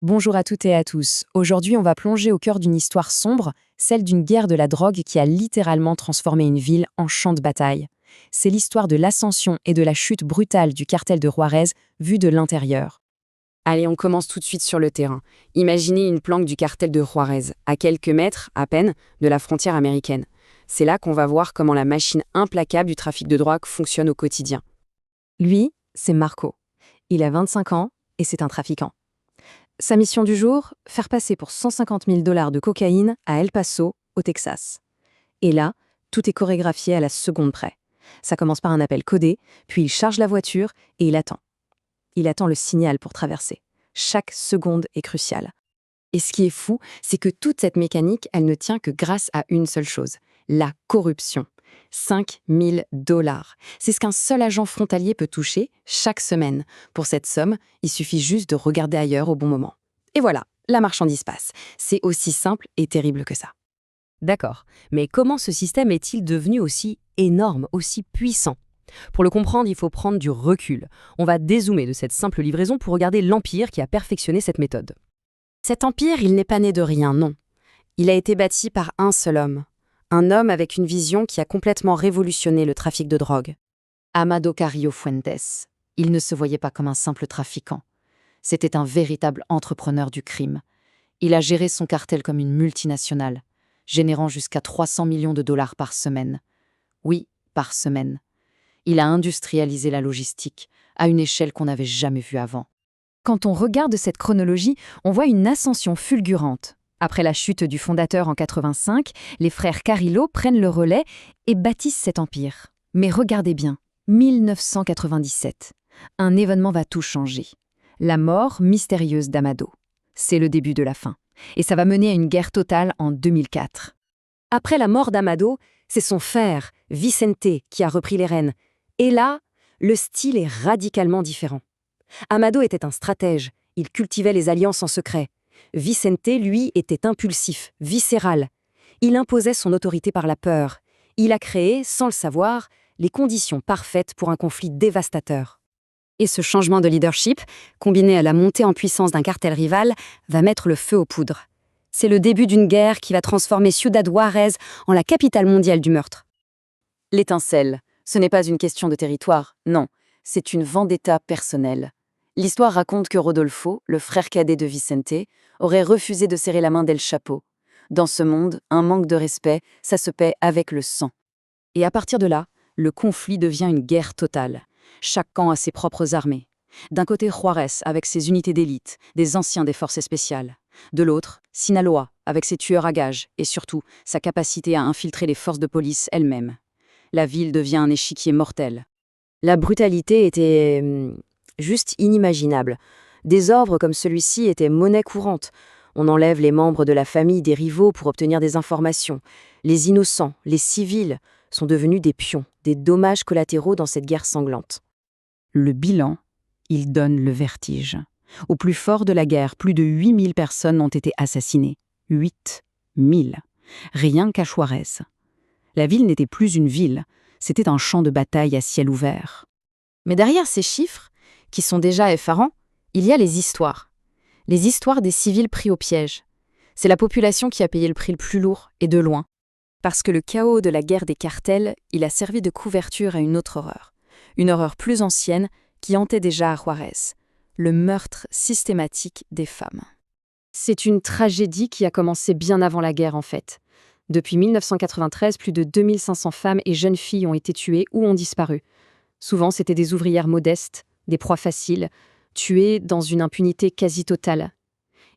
Bonjour à toutes et à tous. Aujourd'hui, on va plonger au cœur d'une histoire sombre, celle d'une guerre de la drogue qui a littéralement transformé une ville en champ de bataille. C'est l'histoire de l'ascension et de la chute brutale du cartel de Juarez, vue de l'intérieur. Allez, on commence tout de suite sur le terrain. Imaginez une planque du cartel de Juarez, à quelques mètres, à peine, de la frontière américaine. C'est là qu'on va voir comment la machine implacable du trafic de drogue fonctionne au quotidien. Lui, c'est Marco. Il a 25 ans et c'est un trafiquant. Sa mission du jour, faire passer pour 150 000 $ de cocaïne à El Paso, au Texas. Et là, tout est chorégraphié à la seconde près. Ça commence par un appel codé, puis il charge la voiture et il attend. Il attend le signal pour traverser. Chaque seconde est cruciale. Et ce qui est fou, c'est que toute cette mécanique, elle ne tient que grâce à une seule chose, la corruption. 5 000 $. C'est ce qu'un seul agent frontalier peut toucher chaque semaine. Pour cette somme, il suffit juste de regarder ailleurs au bon moment. Et voilà, la marchandise passe. C'est aussi simple et terrible que ça. D'accord, mais comment ce système est-il devenu aussi énorme, aussi puissant? Pour le comprendre, il faut prendre du recul. On va dézoomer de cette simple livraison pour regarder l'empire qui a perfectionné cette méthode. Cet empire, il n'est pas né de rien, non. Il a été bâti par un seul homme. Un homme avec une vision qui a complètement révolutionné le trafic de drogue. Amado Carrillo Fuentes. Il ne se voyait pas comme un simple trafiquant. C'était un véritable entrepreneur du crime. Il a géré son cartel comme une multinationale, générant jusqu'à 300 millions de $ par semaine. Oui, par semaine. Il a industrialisé la logistique à une échelle qu'on n'avait jamais vue avant. Quand on regarde cette chronologie, on voit une ascension fulgurante. Après la chute du fondateur en 85, les frères Carrillo prennent le relais et bâtissent cet empire. Mais regardez bien, 1997. Un événement va tout changer. La mort mystérieuse d'Amado. C'est le début de la fin. Et ça va mener à une guerre totale en 2004. Après la mort d'Amado, c'est son frère, Vicente, qui a repris les rênes. Et là, le style est radicalement différent. Amado était un stratège, il cultivait les alliances en secret. Vicente, lui, était impulsif, viscéral. Il imposait son autorité par la peur. Il a créé, sans le savoir, les conditions parfaites pour un conflit dévastateur. Et ce changement de leadership, combiné à la montée en puissance d'un cartel rival, va mettre le feu aux poudres. C'est le début d'une guerre qui va transformer Ciudad Juárez en la capitale mondiale du meurtre. L'étincelle, ce n'est pas une question de territoire, non, c'est une vendetta personnelle. L'histoire raconte que Rodolfo, le frère cadet de Vicente, aurait refusé de serrer la main d'El Chapo. Dans ce monde, un manque de respect, ça se paie avec le sang. Et à partir de là, le conflit devient une guerre totale. Chaque camp a ses propres armées. D'un côté, Juárez, avec ses unités d'élite, des anciens des forces spéciales. De l'autre, Sinaloa, avec ses tueurs à gages, et surtout, sa capacité à infiltrer les forces de police elles-mêmes. La ville devient un échiquier mortel. La brutalité était juste inimaginable. Des ordres comme celui-ci étaient monnaie courante. On enlève les membres de la famille des rivaux pour obtenir des informations. Les innocents, les civils, sont devenus des pions, des dommages collatéraux dans cette guerre sanglante. Le bilan, il donne le vertige. Au plus fort de la guerre, plus de 8000 personnes ont été assassinées. 8000. Rien qu'à Juárez. La ville n'était plus une ville, c'était un champ de bataille à ciel ouvert. Mais derrière ces chiffres, qui sont déjà effarants, il y a les histoires. Les histoires des civils pris au piège. C'est la population qui a payé le prix le plus lourd, et de loin. Parce que le chaos de la guerre des cartels, il a servi de couverture à une autre horreur. Une horreur plus ancienne qui hantait déjà à Juárez. Le meurtre systématique des femmes. C'est une tragédie qui a commencé bien avant la guerre en fait. Depuis 1993, plus de 2500 femmes et jeunes filles ont été tuées ou ont disparu. Souvent, c'était des ouvrières modestes, des proies faciles, tuées dans une impunité quasi totale.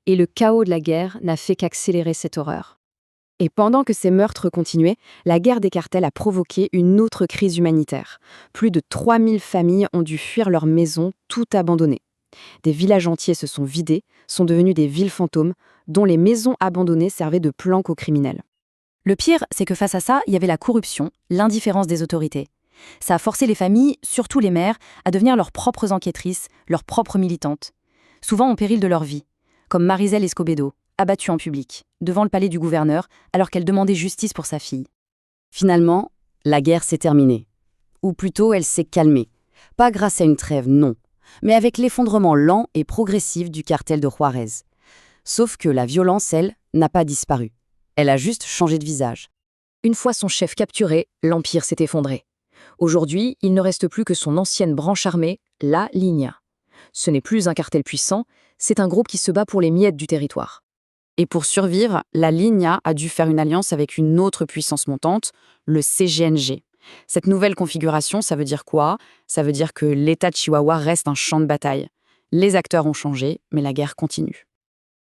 Et le chaos de la guerre n'a fait qu'accélérer cette horreur. Et pendant que ces meurtres continuaient, la guerre des cartels a provoqué une autre crise humanitaire. Plus de 3000 familles ont dû fuir leurs maisons, tout abandonnées. Des villages entiers se sont vidés, sont devenus des villes fantômes, dont les maisons abandonnées servaient de planque aux criminels. Le pire, c'est que face à ça, il y avait la corruption, l'indifférence des autorités. Ça a forcé les familles, surtout les mères, à devenir leurs propres enquêtrices, leurs propres militantes. Souvent en péril de leur vie, comme Marisel Escobedo, abattue en public, devant le palais du gouverneur, alors qu'elle demandait justice pour sa fille. Finalement, la guerre s'est terminée. Ou plutôt, elle s'est calmée. Pas grâce à une trêve, non, mais avec l'effondrement lent et progressif du cartel de Juárez. Sauf que la violence, elle, n'a pas disparu. Elle a juste changé de visage. Une fois son chef capturé, l'Empire s'est effondré. Aujourd'hui, il ne reste plus que son ancienne branche armée, la Lignea. Ce n'est plus un cartel puissant, c'est un groupe qui se bat pour les miettes du territoire. Et pour survivre, la Lignea a dû faire une alliance avec une autre puissance montante, le CGNG. Cette nouvelle configuration, ça veut dire quoi? Ça veut dire que l'État de Chihuahua reste un champ de bataille. Les acteurs ont changé, mais la guerre continue.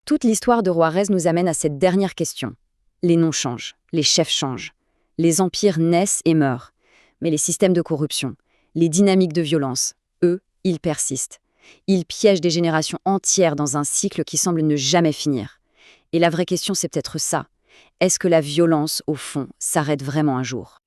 Toute l'histoire de Juárez nous amène à cette dernière question. Les noms changent, les chefs changent. Les empires naissent et meurent. Mais les systèmes de corruption, les dynamiques de violence, eux, ils persistent. Ils piègent des générations entières dans un cycle qui semble ne jamais finir. Et la vraie question, c'est peut-être ça. Est-ce que la violence, au fond, s'arrête vraiment un jour ?